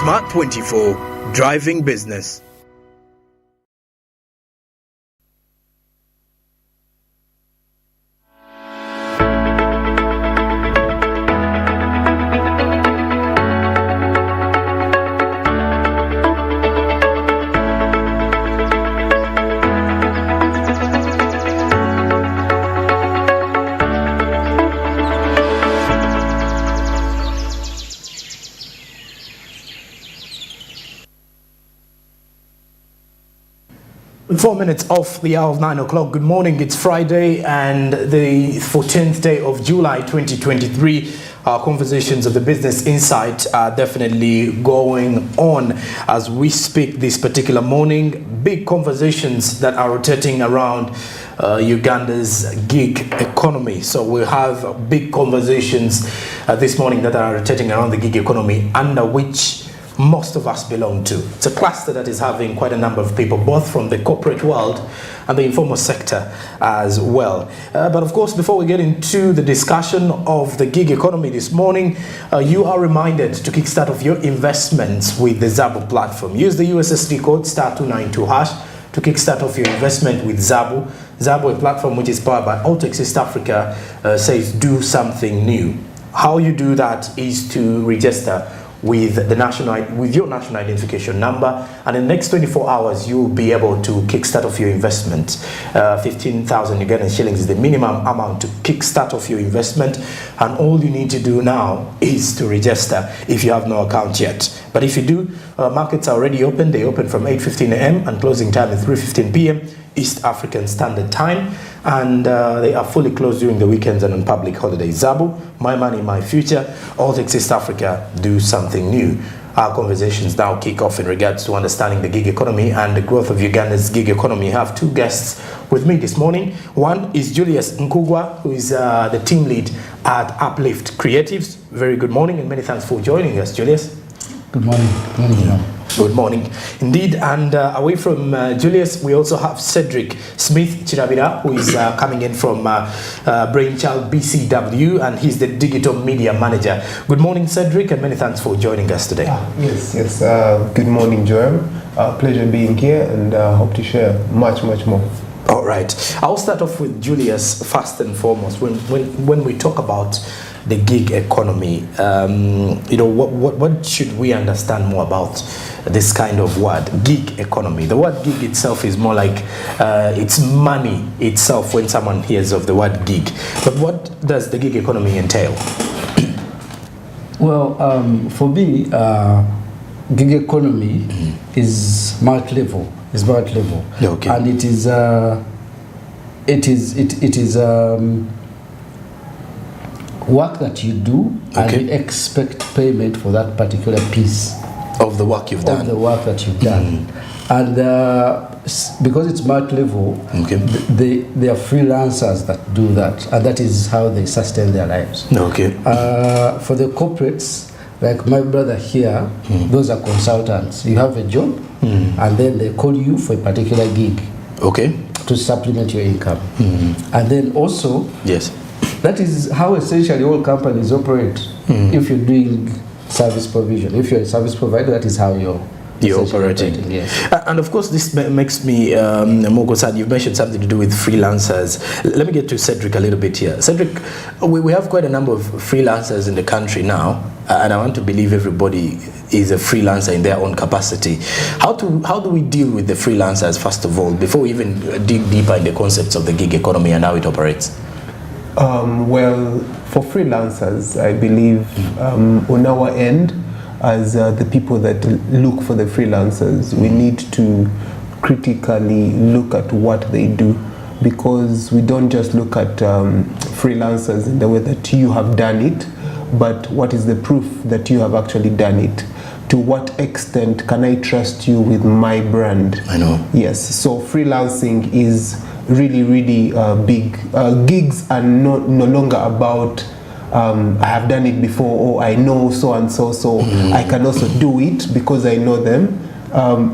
Smart 24, driving business. With 4 minutes off the hour of 9 o'clock. Good morning. It's Friday and the 14th day of July 2023. Our conversations of the Business Insight are definitely going on as we speak this particular morning. Big conversations that are rotating around Uganda's gig economy. So we'll have big conversations this morning that are rotating around the gig economy, under which most of us belong to. It's a cluster that is having quite a number of people, both from the corporate world and the informal sector as well. But of course, before we get into the discussion of the gig economy this morning, you are reminded to kickstart off your investments with the Zabu platform. Use the USSD code *292# to kickstart off your investment with Zabu. Zabu, a platform which is powered by Altex East Africa, says do something new. How you do that is to register with your national identification number, and in the next 24 hours you'll be able to kickstart off your investment. 15,000 Ugandan shillings is the minimum amount to kickstart off your investment, and all you need to do now is to register if you have no account yet. But if you do, markets are already open. They open from 8:15 a.m. and closing time is 3:15 p.m. East African Standard Time, and they are fully closed during the weekends and on public holidays. Zabu, my money, my future, Altex East Africa, do something new. Our conversations now kick off in regards to understanding the gig economy and the growth of Uganda's gig economy. I have two guests with me this morning. One is Julius Nkugwa, who is the team lead at Uplift Creatives. Very good morning and many thanks for joining us, Julius. Good morning. Good morning. Good morning indeed. And away from Julius, we also have Cedric Smith Chirabira, who is coming in from Brainchild BCW, and he's the digital media manager. Good morning, Cedric, and many thanks for joining us today. Yes. Good morning, Joel. Pleasure being here, and hope to share much more. All right. I'll start off with Julius first and foremost. When we talk about the gig economy, what should we understand more about this kind of word, gig economy? The word gig itself is more like it's money itself when someone hears of the word gig. But what does the gig economy entail? Well, for me, gig economy is multi-level. Okay. And it is work that you do, okay, and you expect payment for that particular piece of the work you've done. Of the work that you've done. And because it's multi-level, okay, they are freelancers that do that, and that is how they sustain their lives. Okay. For the corporates, like my brother here, those are consultants. You have a job, and then they call you for a particular gig. Okay. To supplement your income. And then also, yes, that is how essentially all companies operate. If you're doing service provision, if you're a service provider, that is how you're operating. Yes. And of course, this makes me more concerned. You've mentioned something to do with freelancers. Let me get to Cedric a little bit here. Cedric, we have quite a number of freelancers in the country now, and I want to believe everybody is a freelancer in their own capacity. How do we deal with the freelancers, first of all, before we even dig deeper in the concepts of the gig economy and how it operates? Well, for freelancers, I believe on our end, as the people that look for the freelancers, we need to critically look at what they do, because we don't just look at freelancers in the way that you have done it, but what is the proof that you have actually done it? To what extent can I trust you with my brand? I know. Yes, so freelancing is really big. Gigs are no longer about I have done it before, or I know so and so, I can also do it because I know them.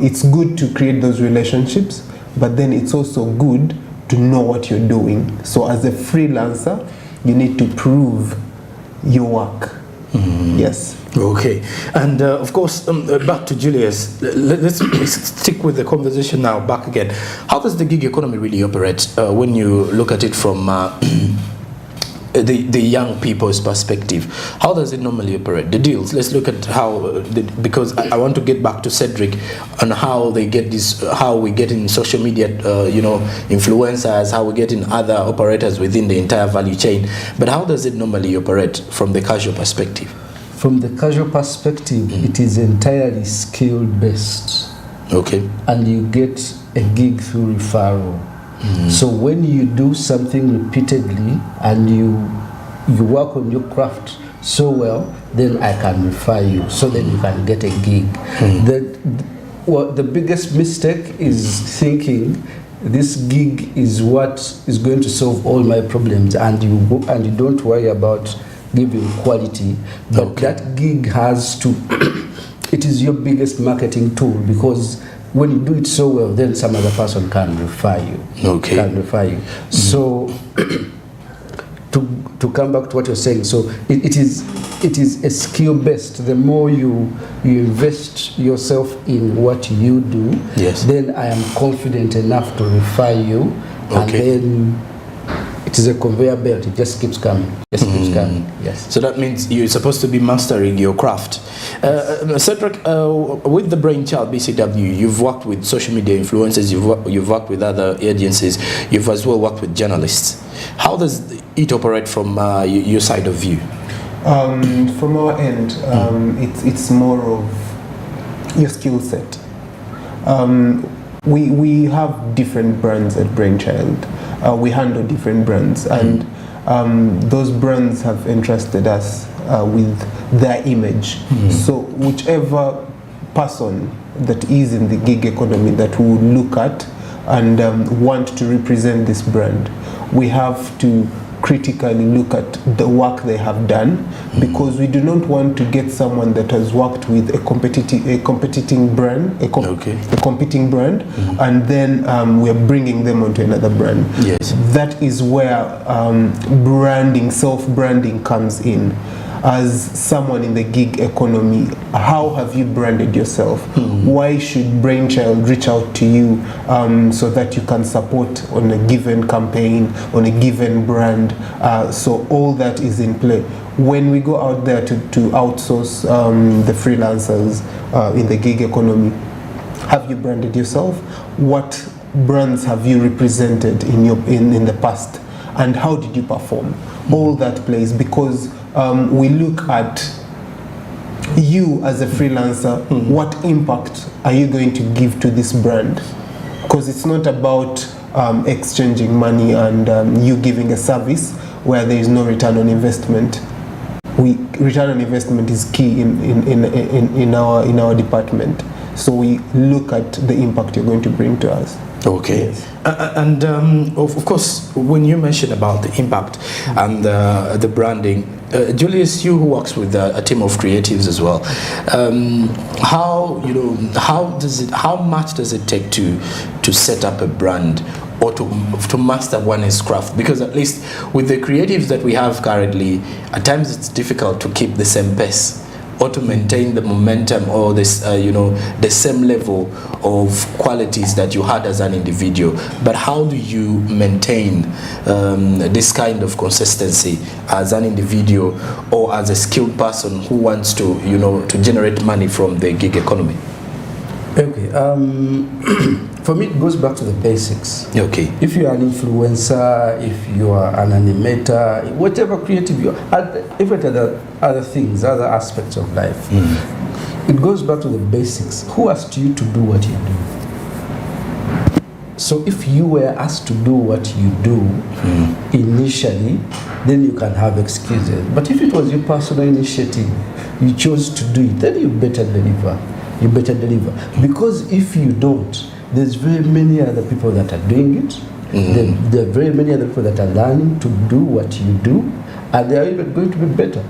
It's good to create those relationships, but then it's also good to know what you're doing. So as a freelancer, you need to prove your work. Yes. Okay, and of course, back to Julius. Let's stick with the conversation now. Back again. How does the gig economy really operate when you look at it from the young people's perspective? How does it normally operate? The deals. Let's look at how, because I want to get back to Cedric on how they get this, how we get in social media, influencers, how we get in other operators within the entire value chain. But how does it normally operate from the casual perspective? From the casual perspective, it is entirely skill based. Okay. And you get a gig through referral. So when you do something repeatedly and you work on your craft so well, then I can refer you, so then you can get a gig. The biggest mistake is thinking this gig is what is going to solve all my problems, and you don't worry about giving quality, but that gig has to it is your biggest marketing tool, because when you do it so well, then some other person can refer you. So to come back to what you're saying, so it is a skill based. The more you invest yourself in what you do, then I am confident enough to refer you, and then it is a conveyor belt. It just keeps coming. Yes. So that means you're supposed to be mastering your craft. Cedric, with the brainchild BCW, you've worked with social media influencers, you've worked with other agencies, you've as well worked with journalists. How does it operate from your side of view? From our end, it's more of your skill set. We have different brands at Brainchild. We handle different brands, and those brands have entrusted us with their image. So whichever person that is in the gig economy that we would look at and want to represent this brand, we have to critically look at the work they have done, because we do not want to get someone that has worked with a competing brand, and then we're bringing them onto another brand. Yes. That is where self-branding comes in. As someone in the gig economy, how have you branded yourself? Why should Brainchild reach out to you so that you can support on a given campaign, on a given brand? So all that is in play. When we go out there to outsource the freelancers in the gig economy, have you branded yourself? What brands have you represented in the past? And how did you perform? All that plays, because we look at you as a freelancer. What impact are you going to give to this brand? Because it's not about exchanging money and you giving a service where there is no return on investment. Return on investment is key in our department. So we look at the impact you're going to bring to us. Okay. Yes. And of course, when you mention about the impact and the branding, Julius, you who works with a team of creatives as well, how much does it take to set up a brand or to master one's craft? Because at least with the creatives that we have currently, at times it's difficult to keep the same pace, or to maintain the momentum, or this, the same level of qualities that you had as an individual. But how do you maintain this kind of consistency as an individual or as a skilled person who wants to, to generate money from the gig economy? Okay. For me, it goes back to the basics. Okay. If you are an influencer, if you are an animator, whatever creative you are, even other things, other aspects of life, it goes back to the basics. Who asked you to do what you do? So if you were asked to do what you do initially, then you can have excuses. But if it was your personal initiative, you chose to do it, then you better deliver. Because if you don't, there's very many other people that are doing it. There are very many other people that are learning to do what you do, and they are even going to be better,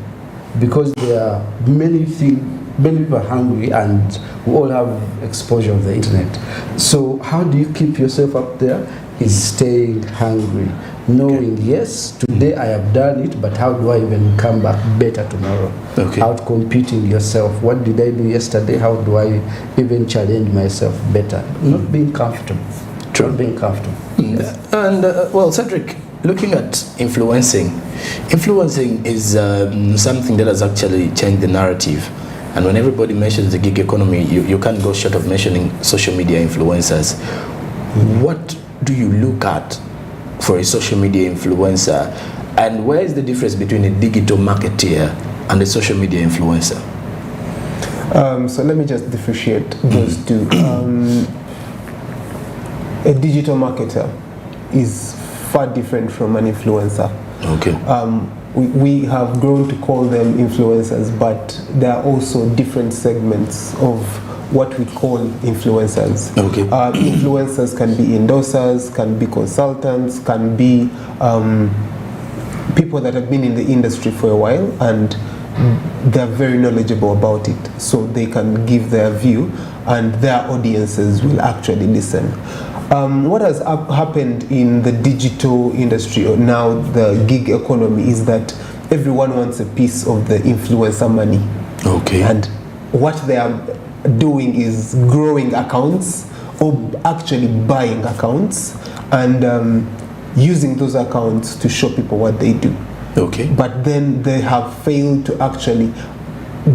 because there are many people are hungry, and we all have exposure of the internet. So how do you keep yourself up there? Is staying hungry, knowing, yes, today I have done it, but how do I even come back better tomorrow? Okay. Out competing yourself. What did I do yesterday? How do I even challenge myself better? Not being comfortable. True. Not being comfortable. Yes. And well, Cedric, looking at influencing is something that has actually changed the narrative. And when everybody mentions the gig economy, you can't go short of mentioning social media influencers. What do you look at for a social media influencer, and where is the difference between a digital marketeer and a social media influencer? So let me just differentiate those two. A digital marketer is far different from an influencer. Okay. We have grown to call them influencers, but there are also different segments of what we call influencers. Okay. Influencers can be endorsers, can be consultants, can be people that have been in the industry for a while and they're very knowledgeable about it, so they can give their view and their audiences will actually listen. What has happened in the digital industry, or now the gig economy, is that everyone wants a piece of the influencer money. Okay. And what they are doing is growing accounts, or actually buying accounts, and using those accounts to show people what they do. Okay. But then they have failed to actually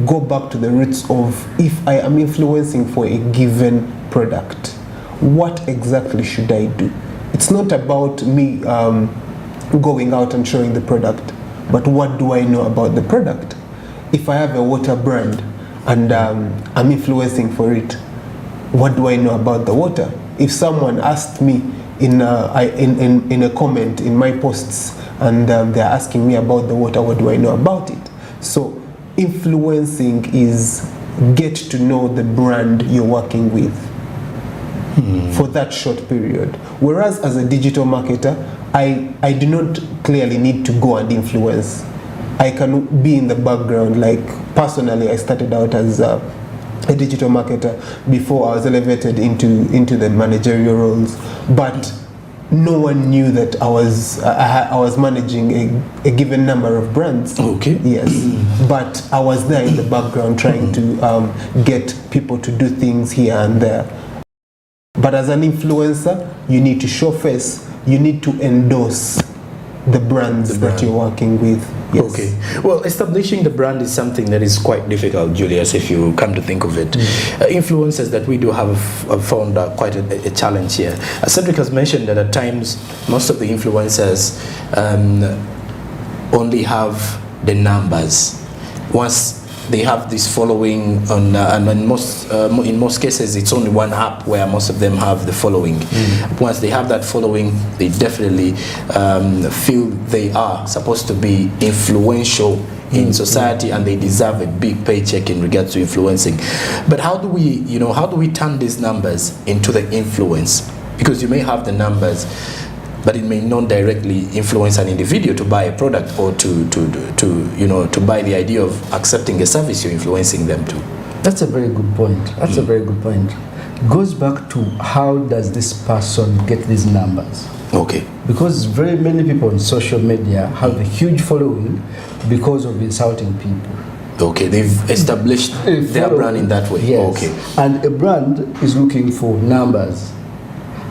go back to the roots of, if I am influencing for a given product, what exactly should I do? It's not about me going out and showing the product, but what do I know about the product? If I have a water brand and I'm influencing for it, what do I know about the water? If someone asked me in a comment in my posts and they're asking me about the water, what do I know about it? So influencing is get to know the brand you're working with for that short period. Whereas as a digital marketer, I do not clearly need to go and influence. I can be in the background. Like personally, I started out as a digital marketer before I was elevated into the managerial roles, but no one knew that I was managing a given number of brands. Okay. Yes, but I was there in the background trying to get people to do things here and there. But as an influencer, you need to show face, you need to endorse the brands that you're working with. Yes. Okay. Well, establishing the brand is something that is quite difficult, Julius, if you come to think of it. Influencers that we do have found quite a challenge here. As Cedric has mentioned that at times, most of the influencers only have the numbers. Once they have this following on, and in most cases it's only one app where most of them have the following. Once they have that following, they definitely feel they are supposed to be influential in society and they deserve a big paycheck in regards to influencing. But how do we turn these numbers into the influence? Because you may have the numbers, but it may not directly influence an individual to buy a product or to buy the idea of accepting a service you're influencing them to. That's a very good point. That's a very good point. It goes back to how does this person get these numbers? Okay. Because very many people on social media have a huge following because of insulting people. Okay, they've established their brand in that way. Yes. Okay. And a brand is looking for numbers.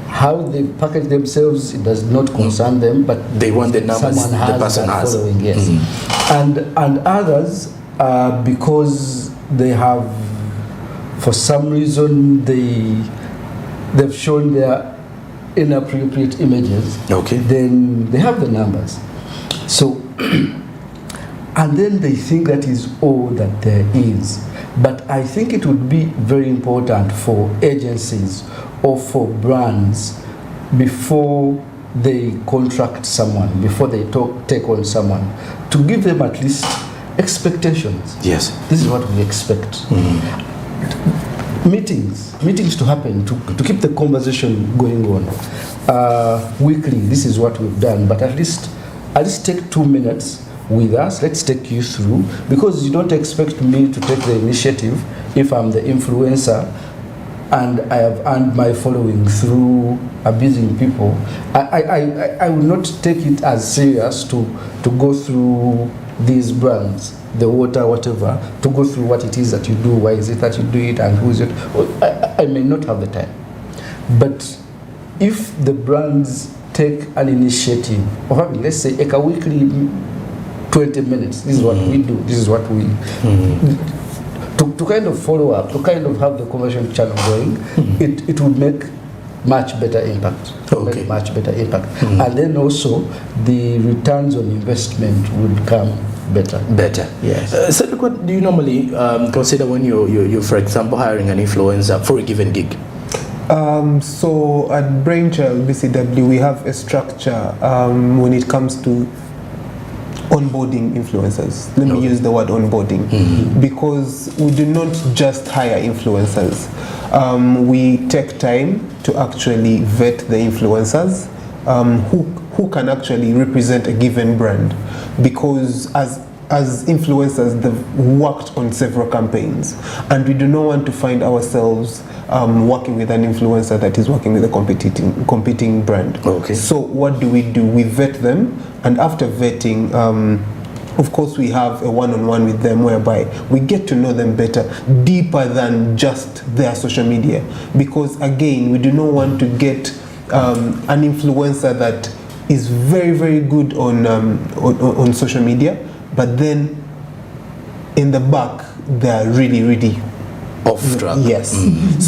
How they package themselves, it does not concern them, but they want the numbers someone has the person that has. following, yes. And others, because they have, for some reason, they've shown their inappropriate images. Okay. Then they have the numbers. So, and then they think that is all that there is. But I think it would be very important for agencies or for brands, before they contract someone, before they take on someone, to give them at least expectations. Yes. This is what we expect. Meetings to happen, to keep the conversation going on. Weekly, this is what we've done, but at least take 2 minutes with us. Let's take you through, because you don't expect me to take the initiative if I'm the influencer. and I have earned my following through abusing people, I will not take it as serious to go through these brands, the water, whatever, to go through what it is that you do, why is it that you do it, and who is it. Well, I may not have the time. But if the brands take an initiative of having, let's say, a weekly 20 minutes, this is what we do, this is what we... To kind of follow up, to kind of have the conversion channel going, it would make much better impact. Okay. Much better impact. And then also the returns on investment would come better. Better. Yes. So what do you normally consider when you're, for example, hiring an influencer for a given gig? So at Brainchild BCW, we have a structure when it comes to onboarding influencers. Let me use the word onboarding, because we do not just hire influencers. We take time to actually vet the influencers who can actually represent a given brand, because as influencers, they've worked on several campaigns, and we do not want to find ourselves working with an influencer that is working with a competing brand. Okay. So what do? We vet them, and after vetting, of course, we have a one-on-one with them whereby we get to know them better, deeper than just their social media. Because again, we do not want to get an influencer that is very, very good on social media, but then in the back they're really Off track. Yes.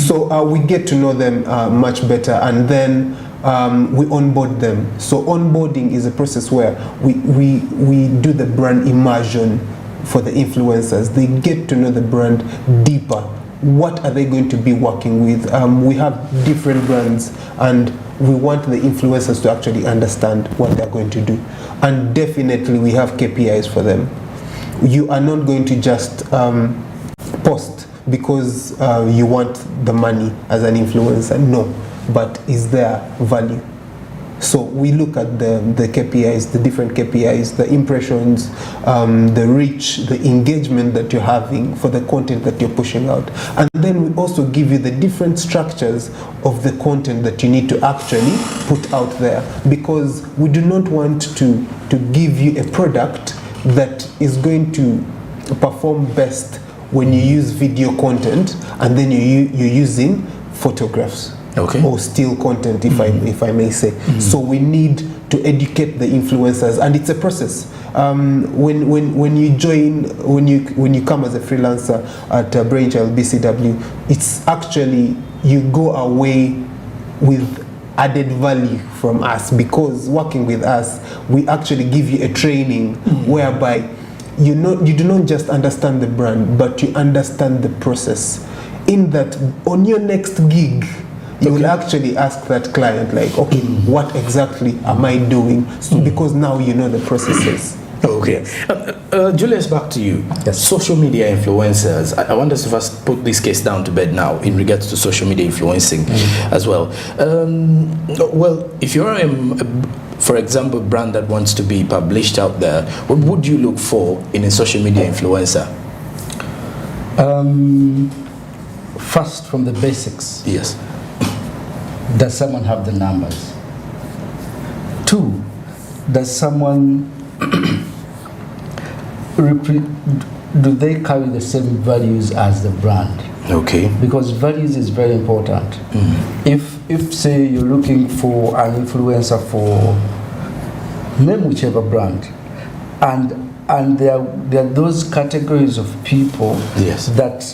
So we get to know them much better, and then we onboard them. So onboarding is a process where we do the brand immersion for the influencers. They get to know the brand deeper. What are they going to be working with? We have different brands, and we want the influencers to actually understand what they're going to do. And definitely we have KPIs for them. You are not going to just post because you want the money as an influencer. No, but is there value? So we look at the KPIs, the different KPIs, the impressions, the reach, the engagement that you're having for the content that you're pushing out. And then we also give you the different structures of the content that you need to actually put out there, because we do not want to give you a product that is going to perform best when you use video content and then you're using photographs. Okay. Or still content, if I may say. So we need to educate the influencers, and it's a process. When you join, when you come as a freelancer at Brainchild BCW, it's actually you go away with added value from us, because working with us, we actually give you a training whereby you do not just understand the brand, but you understand the process. In that, on your next gig, you will actually ask that client, like, okay, what exactly am I doing? So because now you know the processes. Okay. Julius, back to you. Yes. Social media influencers. I want us to first put this case down to bed now in regards to social media influencing as well. Well, if you're for example, brand that wants to be published out there, what would you look for in a social media influencer? First, from the basics. Yes. Does someone have the numbers? 2, does someone do they carry the same values as the brand? Okay. Because values is very important. If say you're looking for an influencer for name whichever brand, and there are those categories of people Yes. that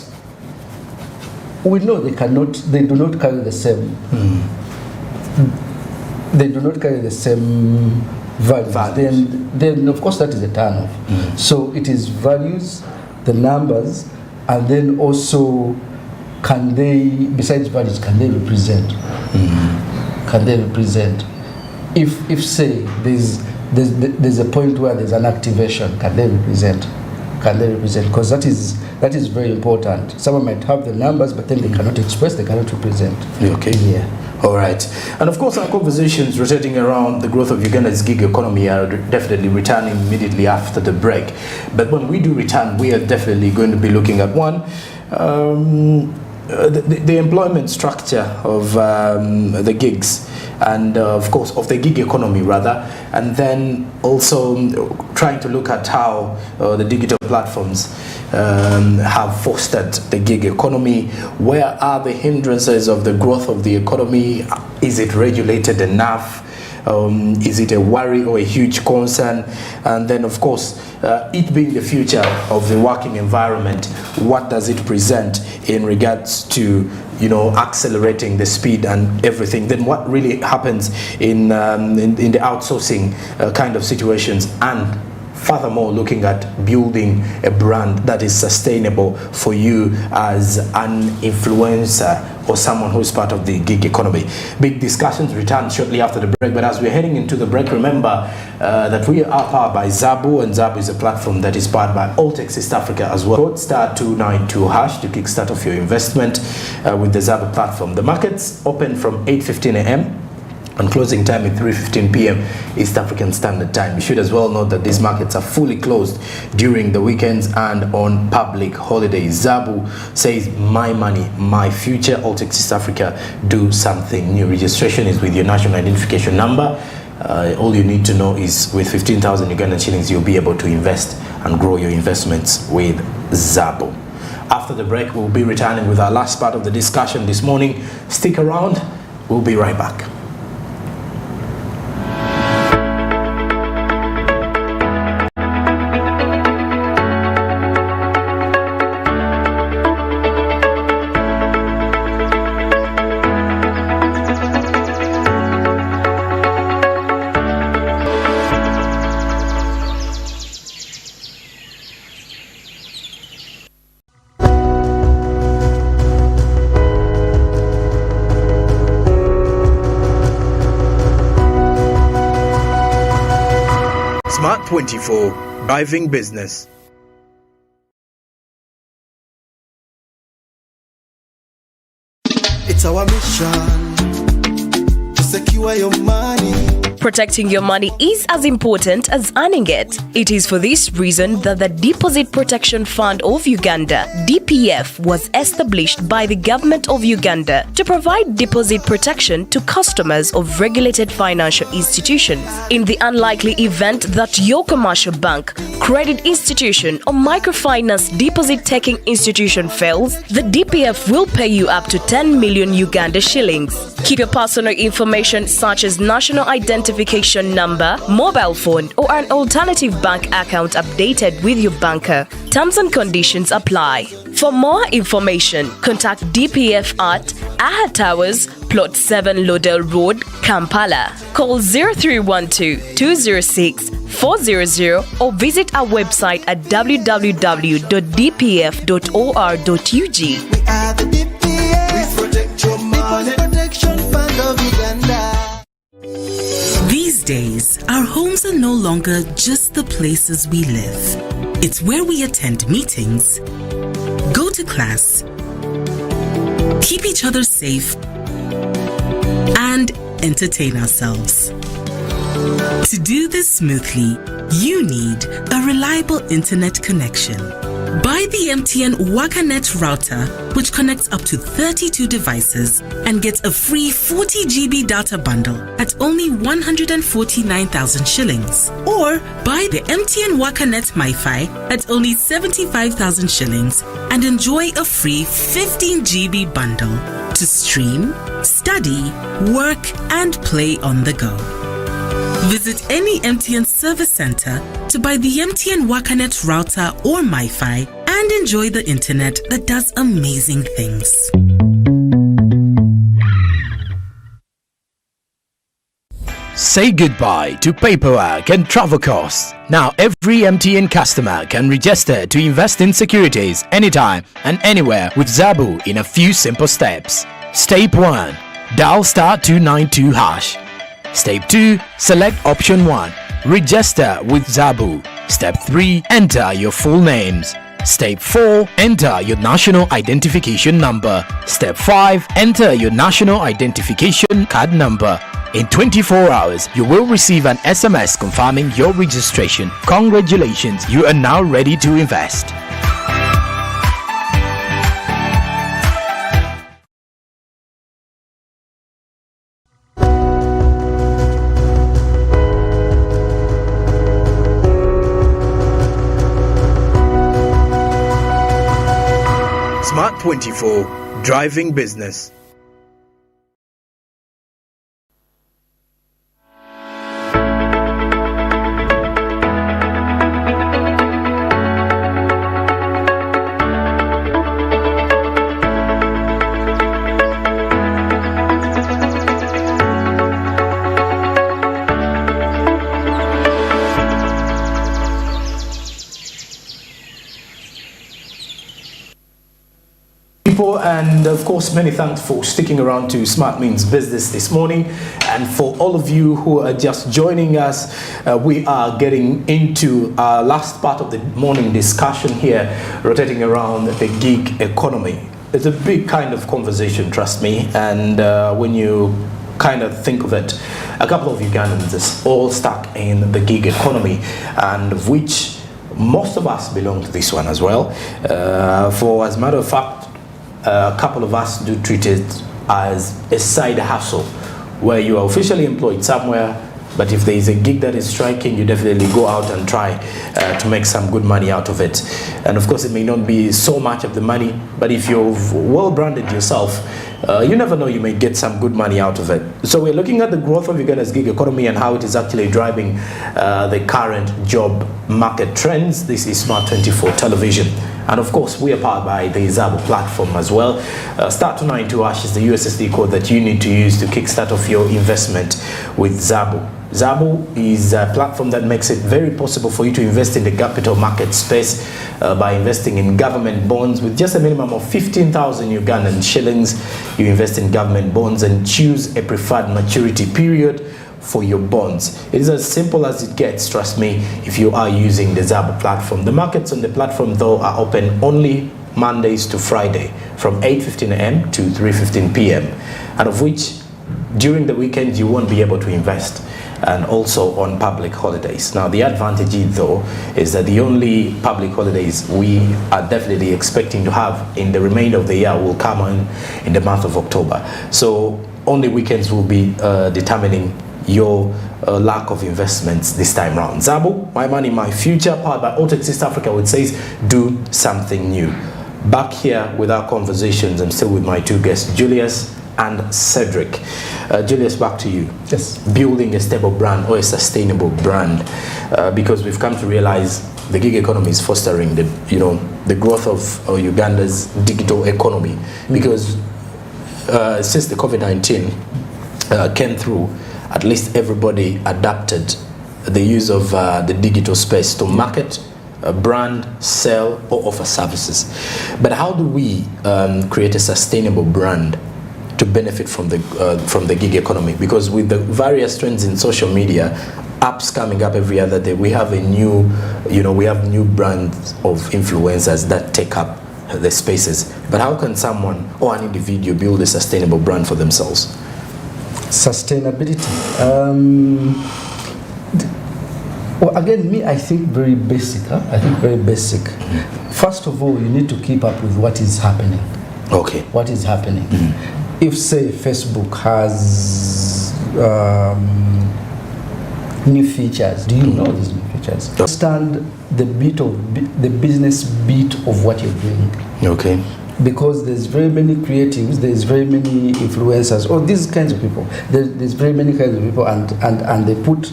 we know they do not carry the same. They do not carry the same values. Then of course that is a turn off. So it is values, the numbers, and then also can they, besides values, can they represent? Can they represent? If say there's a point where there's an activation, can they represent? Can they represent? Because that is very important. Someone might have the numbers, but then they cannot express, they cannot represent. Okay. Yeah. All right. And of course, our conversations rotating around the growth of Uganda's gig economy are definitely returning immediately after the break. But when we do return, we are definitely going to be looking at one, the employment structure of the gigs, and of course of the gig economy rather, and then also trying to look at how the digital platforms have fostered the gig economy. Where are the hindrances of the growth of the economy? Is it regulated enough? Is it a worry or a huge concern? And then of course, it being the future of the working environment, what does it present in regards to, you know, accelerating the speed and everything? Then what really happens in the outsourcing kind of situations? And furthermore, looking at building a brand that is sustainable for you as an influencer or someone who is part of the gig economy. Big discussions return shortly after the break, but as we're heading into the break, remember that we are powered by Zabu, and Zabu is a platform that is powered by Alltech East Africa as well. Code *292# to kickstart off your investment with the Zabu platform. The markets open from 8:15 a.m. and closing time at 3:15 p.m. East African Standard Time. You should as well note that these markets are fully closed during the weekends and on public holidays. Zabu says, my money, my future. Alltech East Africa, do something new. Registration is with your national identification number. All you need to know is with 15,000 Ugandan shillings, you'll be able to invest and grow your investments with Zabu. After the break, we'll be returning with our last part of the discussion this morning. Stick around. We'll be right back. Smart 24, driving business. It's our mission to secure your money. Protecting your money is as important as earning it. It is for this reason that the Deposit Protection Fund of Uganda, DPF, was established by the government of Uganda to provide deposit protection to customers of regulated financial institutions. In the unlikely event that your commercial bank, credit institution, or microfinance deposit-taking institution fails, the DPF will pay you up to 10 million Uganda shillings. Keep your personal information such as national identification number, mobile phone, or an alternative bank account updated with your banker. Terms and conditions apply. For more information, contact DPF at Aha Towers, Plot 7 Lodell Road, Kampala. Call 0312-206-400 or visit our website at www.dpf.or.ug. We are the DPF. We protect your money. Protection Fund of Uganda. These days, our homes are no longer just the places we live. It's where we attend meetings, go to class, keep each other safe, and entertain ourselves. To do this smoothly, you need a reliable internet connection. Buy the MTN WakaNet router, which connects up to 32 devices and gets a free 40 GB data bundle at only 149,000 shillings. Or buy the MTN WakaNet MiFi at only 75,000 shillings and enjoy a free 15 GB bundle to stream, study, work, and play on the go. Visit any MTN service center to buy the MTN WakaNet router or MiFi and enjoy the internet that does amazing things. Say goodbye to paperwork and travel costs. Now every MTN customer can register to invest in securities anytime and anywhere with Zabu in a few simple steps. Step 1. Dial *292#. Step 2. Select option 1. Register with Zabu. Step 3. Enter your full names. Step 4. Enter your national identification number. Step 5. Enter your national identification card number. In 24 hours, you will receive an SMS confirming your registration. Congratulations, you are now ready to invest. Smart 24, driving business. And of course, many thanks for sticking around to Smart Means Business this morning. And for all of you who are just joining us, we are getting into our last part of the morning discussion here, rotating around the gig economy. It's a big kind of conversation, trust me. And when you kind of think of it, a couple of Ugandans is all stuck in the gig economy, and of which most of us belong to this one as well. For as a matter of fact, a couple of us do treat it as a side hustle, where you are officially employed somewhere, but if there is a gig that is striking, you definitely go out and try to make some good money out of it. And of course, it may not be so much of the money, but if you've well branded yourself, you never know, you may get some good money out of it. So we're looking at the growth of Uganda's gig economy and how it is actually driving the current job market trends. This is Smart 24 Television. And of course, we are powered by the Zabu platform as well. Star 292 Ash is the USSD code that you need to use to kickstart off your investment with Zabu. Zabu is a platform that makes it very possible for you to invest in the capital market space by investing in government bonds with just a minimum of 15,000 Ugandan shillings. You invest in government bonds and choose a preferred maturity period for your bonds. It is as simple as it gets, trust me, if you are using the Zabu platform. The markets on the platform, though, are open only Mondays to Friday from 8:15 a.m. to 3:15 p.m. and of which during the weekend you won't be able to invest, and also on public holidays. Now, the advantage, though, is that the only public holidays we are definitely expecting to have in the remainder of the year will come in the month of October. So only weekends will be determining your lack of investments this time round. Zabu, my money, my future, powered by Autox East Africa, which says do something new. Back here with our conversations, I'm still with my two guests, Julius and Cedric. Julius, back to you. Yes. Building a stable brand or a sustainable brand, because we've come to realize the gig economy is fostering the growth of Uganda's digital economy. Because since the COVID-19 came through, at least everybody adapted the use of the digital space to market, brand, sell, or offer services. But how do we create a sustainable brand to benefit from the gig economy? Because with the various trends in social media, apps coming up every other day, we have new brands of influencers that take up the spaces. But how can someone or an individual build a sustainable brand for themselves? Sustainability. Well, again, I think very basic. First of all, you need to keep up with what is happening. Okay. What is happening? If, say, Facebook has new features, do you know these new features? Understand the business beat of what you're doing. Okay. Because there's very many creatives, there's very many influencers, or these kinds of people. There's very many kinds of people, and they put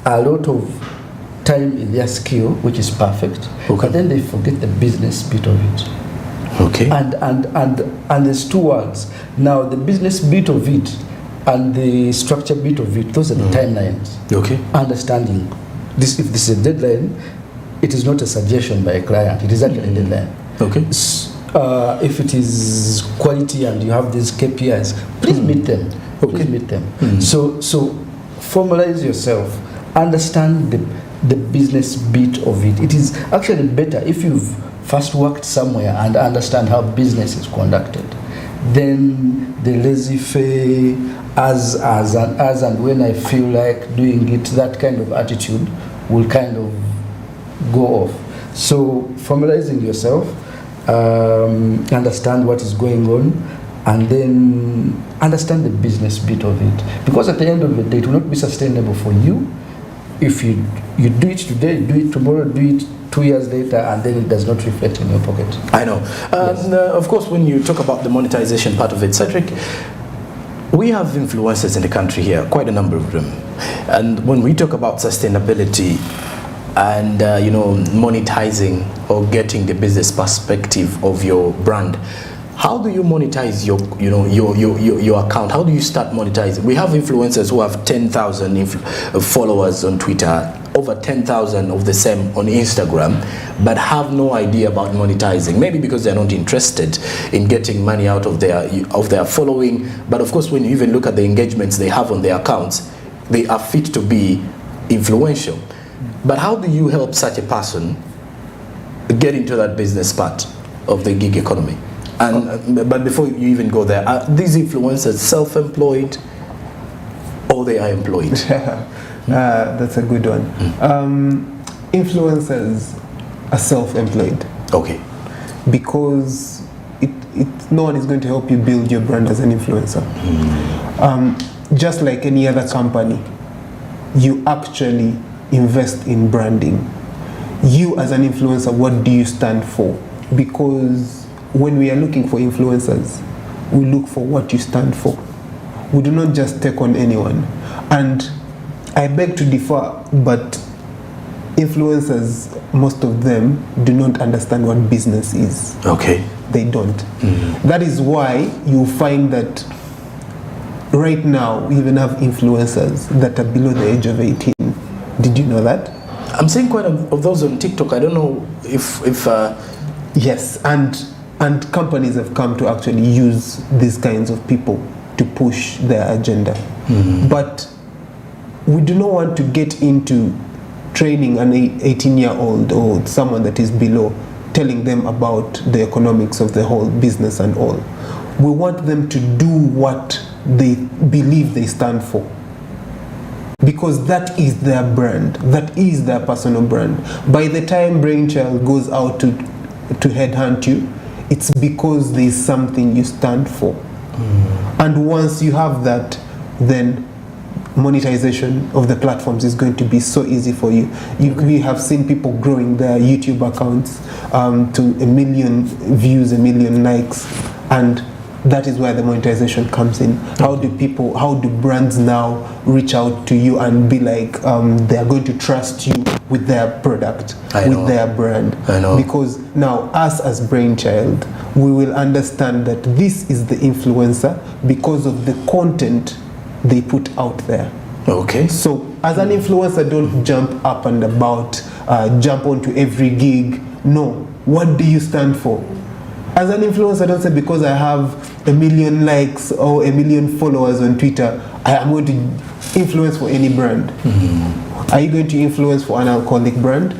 a lot of time in their skill, which is perfect. Okay. But then they forget the business bit of it. Okay. And there's two words. Now, the business bit of it and the structure bit of it, those are the timelines. Okay. Understanding this, if this is a deadline, it is not a suggestion by a client, it is actually a deadline. Okay. If it is quality and you have these KPIs, please meet them. Okay. Please meet them. So formalize yourself, understand the business bit of it. It is actually better if you've first worked somewhere and understand how business is conducted. Then the laissez-faire, as and when I feel like doing it, that kind of attitude will kind of go off. So formalizing yourself, understand what is going on, and then understand the business bit of it. Because at the end of the day, it will not be sustainable for you if you do it today, do it tomorrow, do it 2 years later, and then it does not reflect in your pocket. I know. Yes. Of course, when you talk about the monetization part of it, Cedric, we have influencers in the country here, quite a number of them. And when we talk about sustainability and monetizing or getting the business perspective of your brand, how do you monetize your account? How do you start monetizing? We have influencers who have 10,000 followers on Twitter, over 10,000 of the same on Instagram, but have no idea about monetizing. Maybe because they're not interested in getting money out of their following. But of course, when you even look at the engagements they have on their accounts, they are fit to be influential. But how do you help such a person get into that business part of the gig economy? And but before you even go there, are these influencers self-employed or they are employed? That's a good one. Influencers are self-employed. Okay. Because no one is going to help you build your brand as an influencer. Just like any other company, you actually invest in branding. You as an influencer, what do you stand for? Because when we are looking for influencers, we look for what you stand for. We do not just take on anyone. And I beg to differ, but influencers, most of them do not understand what business is. Okay. They don't. That is why you find that right now we even have influencers that are below the age of 18. Did you know that? I'm seeing quite of those on TikTok. I don't know if yes, and companies have come to actually use these kinds of people to push their agenda. But we do not want to get into training an 18-year-old or someone that is below, telling them about the economics of the whole business and all. We want them to do what they believe they stand for. Because that is their brand, that is their personal brand. By the time Brainchild goes out to headhunt you, it's because there's something you stand for. And once you have that, then monetization of the platforms is going to be so easy for you. We have seen people growing their YouTube accounts to 1 million views, 1 million likes, and that is where the monetization comes in. How do brands now reach out to you and be like, they are going to trust you with their product, with their brand? I know. Because now, us as Brainchild, we will understand that this is the influencer because of the content they put out there. Okay. So, as an influencer, don't jump up and about, jump onto every gig. No. What do you stand for? As an influencer, don't say because I have 1 million likes or 1 million followers on Twitter, I am going to influence for any brand. Are you going to influence for an alcoholic brand,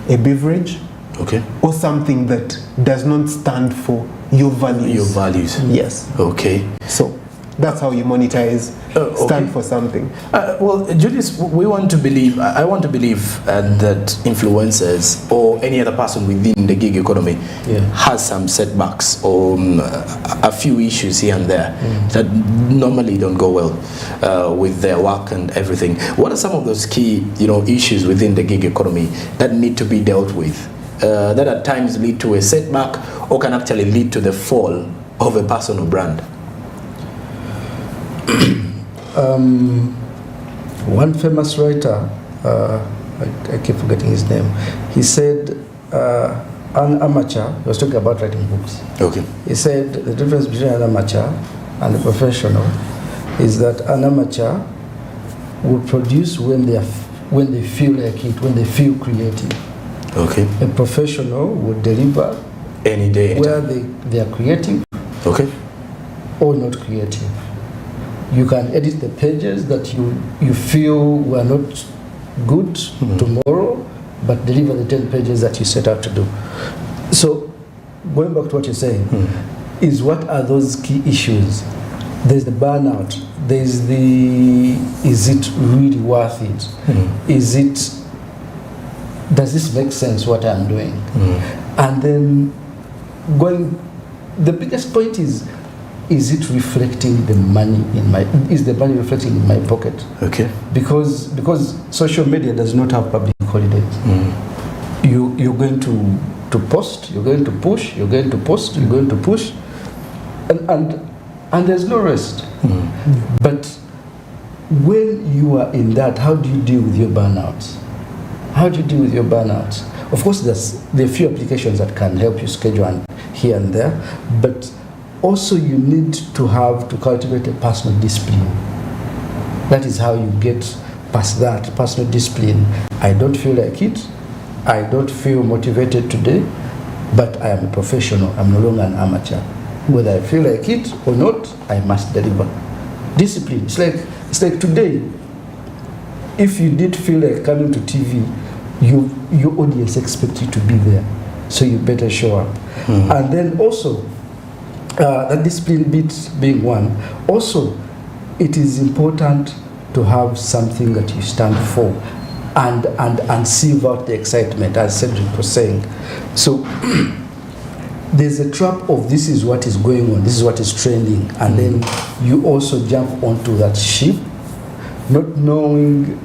a beverage, okay, or something that does not stand for your values? Your values. Yes. Okay. So that's how you monetize. Stand for something. Well, Julius, we want to believe. I want to believe that influencers or any other person within the gig economy has some setbacks or a few issues here and there that normally don't go well with their work and everything. What are some of those key, issues within the gig economy that need to be dealt with? That at times lead to a setback or can actually lead to the fall of a personal brand. One famous writer, I keep forgetting his name, he said an amateur, he was talking about writing books. Okay. He said the difference between an amateur and a professional is that an amateur will produce when they feel like it, when they feel creative. Okay. A professional will deliver any day, where they are creative, okay, or not creative. You can edit the pages that you feel were not good tomorrow, but deliver the 10 pages that you set out to do. So, going back to what you're saying, is what are those key issues? There's the burnout. There's is it really worth it? Does this make sense what I'm doing? And then the biggest point is it reflecting the money is the money reflecting in my pocket? Okay. Because social media does not have public holidays. you're going to post, you're going to push, you're going to post, you're going to push, and there's no rest. But when you are in that, how do you deal with your burnouts? How do you deal with your burnouts? Of course, there are a few applications that can help you schedule here and there, but also you need to cultivate a personal discipline. That is how you get past that, personal discipline. I don't feel like it. I don't feel motivated today, but I am a professional. I'm no longer an amateur. Whether I feel like it or not, I must deliver. Discipline. It's like today, if you did feel like coming to TV, your audience expects you to be there, so you better show up. And then also, that discipline bit being one, also it is important to have something that you stand for and sieve out the excitement, as Cedric was saying. So there's a trap of this is what is going on, this is what is trending, and then you also jump onto that ship, not knowing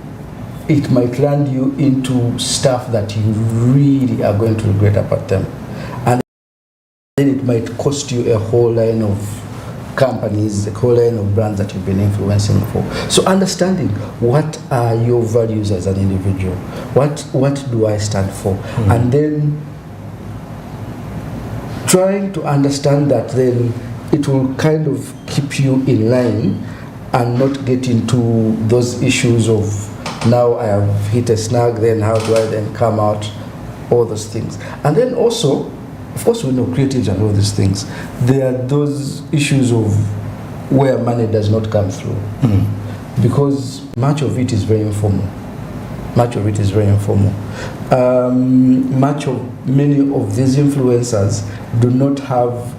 it might land you into stuff that you really are going to regret about them. And then it might cost you a whole line of companies, a whole line of brands that you've been influencing for. So understanding what are your values as an individual, what do I stand for, and then trying to understand that, then it will kind of keep you in line and not get into those issues of now I have hit a snag, then how do I then come out, all those things. And then also, of course, we know creatives and all these things. There are those issues of where money does not come through, because much of it is very informal. Much of it is very informal. Many of these influencers do not have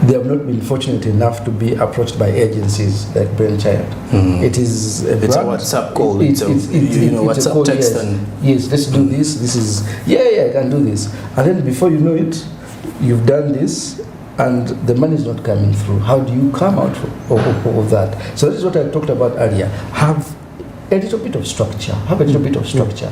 they have not been fortunate enough to be approached by agencies like Brainchild. It is a It's brand. a WhatsApp call. It's WhatsApp call, text yes. and Yes, let's do this. This is I can do this. And then before you know it, you've done this, and the money is not coming through. How do you come out of that? So this is what I talked about earlier. Have a little bit of structure. Have a little bit of structure.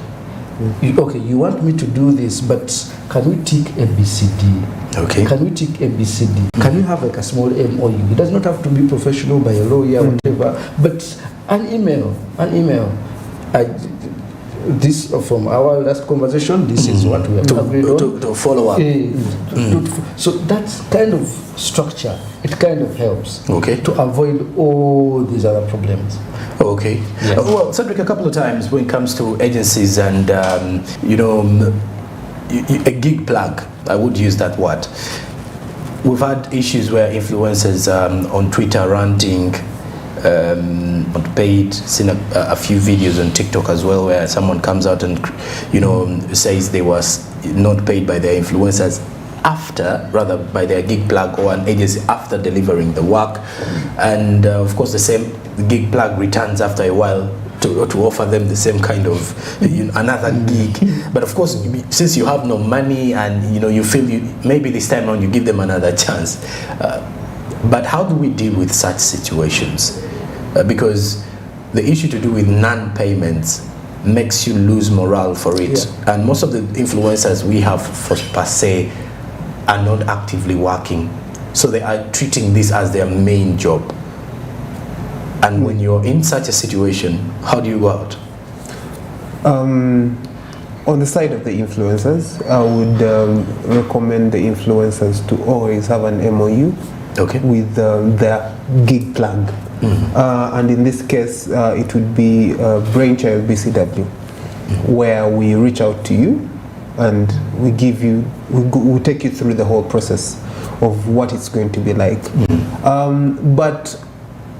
Okay, you want me to do this, but can we tick ABCD? Okay. Can we tick ABCD? Can you have like a small MOU? It does not have to be professional by a lawyer, whatever, but an email. This from our last conversation, this is what we have agreed on. To follow up. So that kind of structure, it kind of helps to avoid all these other problems. Okay. Yes. Well, Cedric, a couple of times when it comes to agencies and, a gig plug, I would use that word. We've had issues where influencers on Twitter ranting, unpaid, seen a few videos on TikTok as well where someone comes out and, says they was not paid by their influencers rather by their gig plug or an agency after delivering the work, and of course the same gig plug returns after a while to offer them the same kind of another gig. But of course, since you have no money and you feel maybe this time around you give them another chance. But how do we deal with such situations? Because the issue to do with non-payments makes you lose morale for it, and most of the influencers we have per se are not actively working, so they are treating this as their main job. And when you're in such a situation, how do you go out? On the side of the influencers, I would recommend the influencers to always have an MOU with their gig plug. And in this case, it would be Brainchild BCW, where we reach out to you and we take you through the whole process of what it's going to be like. But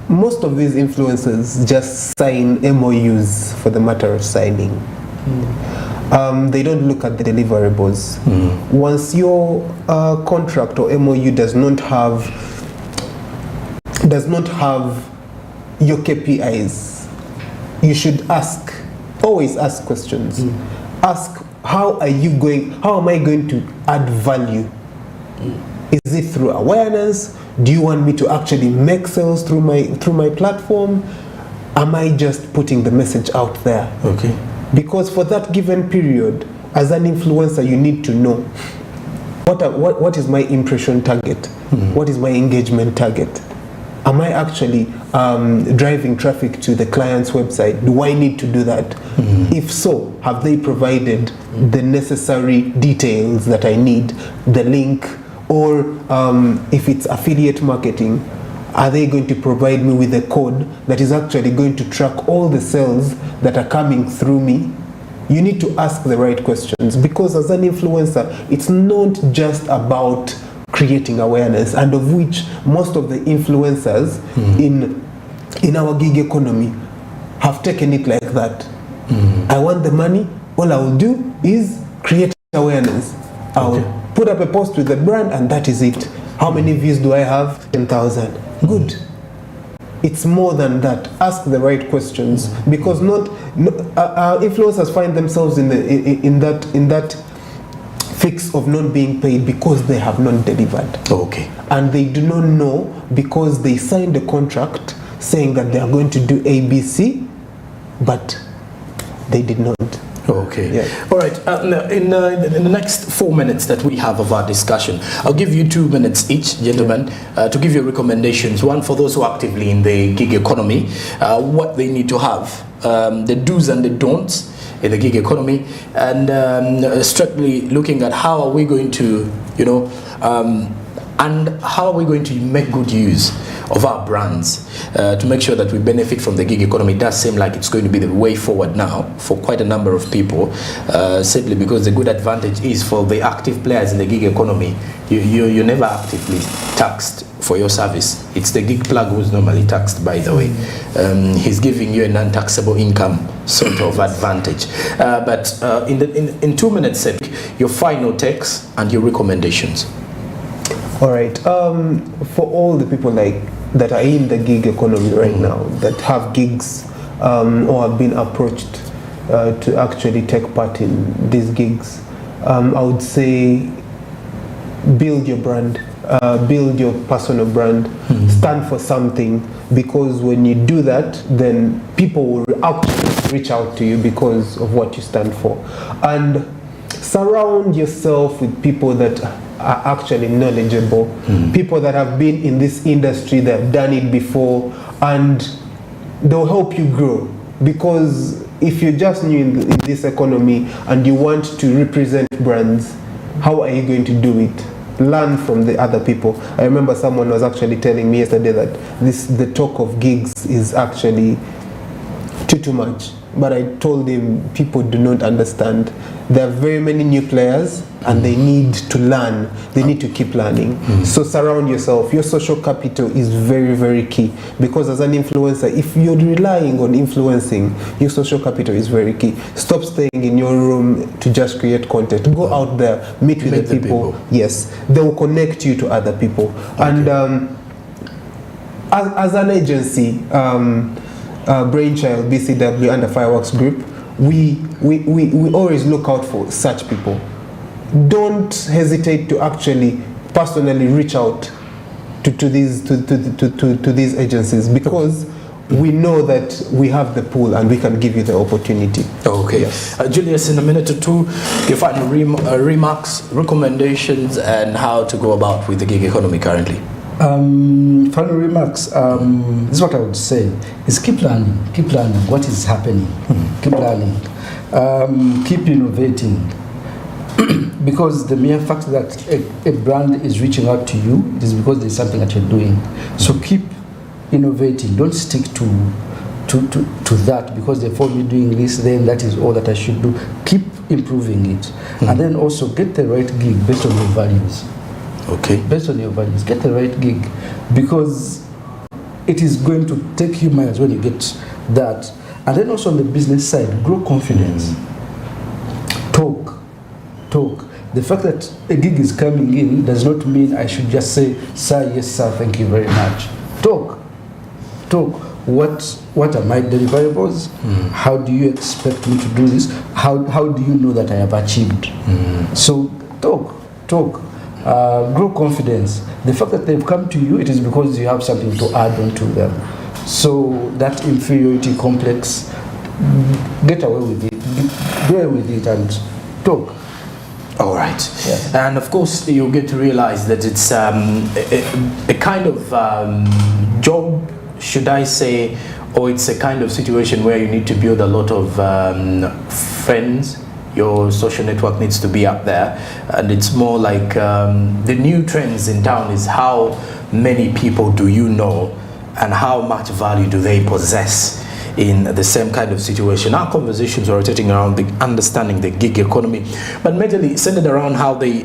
most of these influencers just sign MOUs for the matter of signing. They don't look at the deliverables. Once your contract or MOU does not have your KPIs, you should always ask questions. Ask, how am I going to add value? Is it through awareness? Do you want me to actually make sales through my platform? Am I just putting the message out there? Because for that given period, as an influencer, you need to know what is my impression target? What is my engagement target? Am I actually driving traffic to the client's website? Do I need to do that? If so, have they provided the necessary details that I need, the link, or if it's affiliate marketing, are they going to provide me with a code that is actually going to track all the sales that are coming through me? You need to ask the right questions, because as an influencer, it's not just about creating awareness, and of which most of the influencers in our gig economy have taken it like that. I want the money, all I will do is create awareness. I'll put up a post with the brand and that is it. How many views do I have? 10,000. Good. It's more than that. Ask the right questions, because influencers find themselves in that fix of not being paid because they have not delivered. Okay. And they do not know because they signed a contract saying that they are going to do ABC, but they did not. Okay. Yeah. All right. In the next 4 minutes that we have of our discussion, I'll give you 2 minutes each, gentlemen, to give you recommendations. One for those who are actively in the gig economy, what they need to have, the do's and the don'ts in the gig economy, and strictly looking at how are we going to, and how are we going to make good use of our brands to make sure that we benefit from the gig economy. It does seem like it's going to be the way forward now for quite a number of people, simply because the good advantage is for the active players in the gig economy, you're never actively taxed for your service. It's the gig plug who's normally taxed, by the way. He's giving you a non-taxable income sort of advantage. But in 2 minutes, Seth, your final takes and your recommendations. All right. For all the people that are in the gig economy right now, that have gigs or have been approached to actually take part in these gigs, I would say build your brand, build your personal brand, stand for something, because when you do that, then people will actually reach out to you because of what you stand for. And surround yourself with people that are actually knowledgeable, people that have been in this industry, that have done it before, and they'll help you grow. Because if you're just new in this economy and you want to represent brands, how are you going to do it? Learn from the other people. I remember someone was actually telling me yesterday that the talk of gigs is actually too much. But I told him people do not understand. There are very many new players and they need to learn. They need to keep learning. So surround yourself. Your social capital is very, very key, because as an influencer, if you're relying on influencing, your social capital is very key. Stop staying in your room to just create content. Go out there, meet with the people. Yes, they will connect you to other people. Okay. And as an agency, Brainchild, BCW, and the Fireworks Group, we always look out for such people. Don't hesitate to actually personally reach out to these agencies, because we know that we have the pool and we can give you the opportunity. Okay. Yes. Julius, in a minute or two, your final remarks, recommendations, and how to go about with the gig economy currently. Final remarks. This is what I would say: is keep learning what is happening. Keep learning, keep innovating, because the mere fact that a brand is reaching out to you, it is because there's something that you're doing. So keep innovating. Don't stick to that because they found me doing this, then that is all that I should do. Keep improving it, and then also get the right gig based on your values. Okay. Based on your values, get the right gig, because it is going to take you miles when you get that. And then also on the business side, grow confidence. Talk. The fact that a gig is coming in does not mean I should just say, sir, yes, sir, thank you very much. Talk. What are my deliverables? How do you expect me to do this? How do you know that I have achieved? So talk. Grow confidence. The fact that they've come to you, it is because you have something to add on to them. So that inferiority complex, get away with it. dwell with it and talk. All right. Yes. And of course, you get to realize that it's a kind of job, should I say, or it's a kind of situation where you need to build a lot of friends. Your social network needs to be up there. And it's more like the new trends in town is how many people do you know and how much value do they possess in the same kind of situation. Our conversations are rotating around the understanding the gig economy, but majorly centered around how they,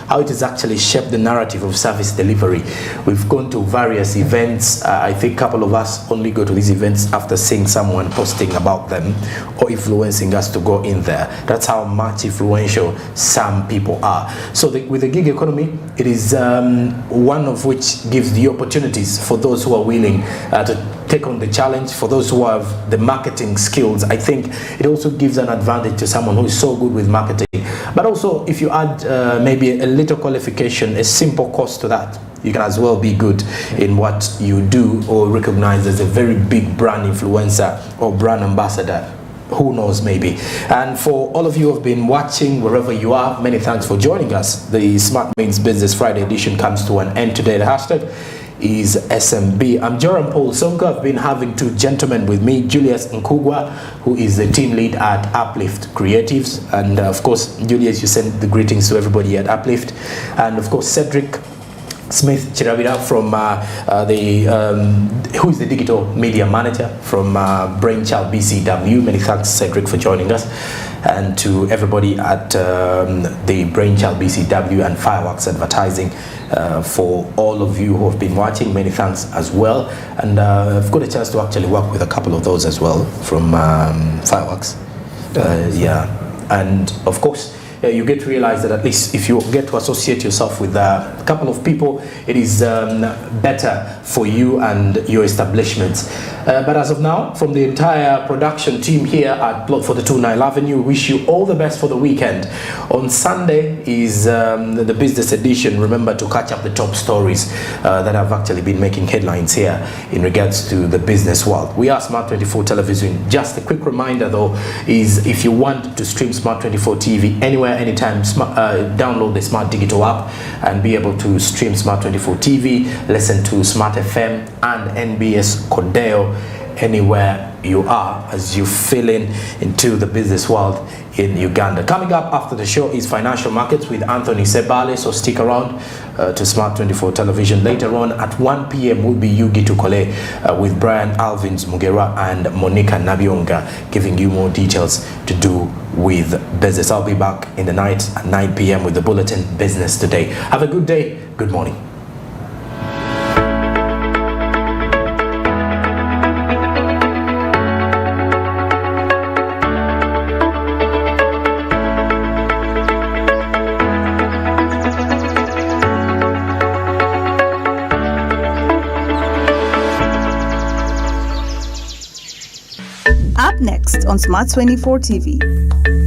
how it has actually shaped the narrative of service delivery. We've gone to various events. I think a couple of us only go to these events after seeing someone posting about them or influencing us to go in there. That's how much influential some people are. So with the gig economy, it is one of which gives the opportunities for those who are willing to take on the challenge, for those who have the marketing skills. I think it also gives an advantage to someone who is so good with marketing. But also, if you add maybe a little qualification, a simple course to that, you can as well be good in what you do or recognized as a very big brand influencer or brand ambassador. Who knows, maybe. And for all of you who have been watching wherever you are, many thanks for joining us. The Smart Means Business Friday edition comes to an end today. The hashtag is SMB. I'm Joram Paul Sonko. I've been having two gentlemen with me, Julius Nkugwa, who is the team lead at Uplift Creatives, and of course, Julius, you send the greetings to everybody at Uplift, and of course, Cedric Smith Chiravira from who is the digital media manager from Brainchild BCW. Many thanks, Cedric, for joining us, and to everybody at the Brainchild BCW and Fireworks Advertising. For all of you who have been watching, many thanks as well. And I've got a chance to actually work with a couple of those as well from Fireworks. Yeah, and of course, you get to realize that at least if you get to associate yourself with a couple of people, it is better for you and your establishments. But as of now, from the entire production team here at Block 42 Nile Avenue, we wish you all the best for the weekend. On Sunday is the business edition. Remember to catch up the top stories that have actually been making headlines here in regards to the business world. We are Smart 24 Television. Just a quick reminder though, is if you want to stream Smart 24 TV anywhere, anytime, download the Smart Digital app and be able to stream Smart 24 TV, listen to Smart FM and NBS Cordeo anywhere you are as you fill into the business world in Uganda. Coming up after the show is Financial Markets with Anthony Sebale, so stick around to Smart 24 Television. Later on at 1 p.m. will be Yugi Tukole with Brian Alvins Mugera and Monica Nabionga giving you more details to do with business. I'll be back in the night at 9 p.m. with the Bulletin Business Today. Have a good day. Good morning. Up next on Smart 24 TV.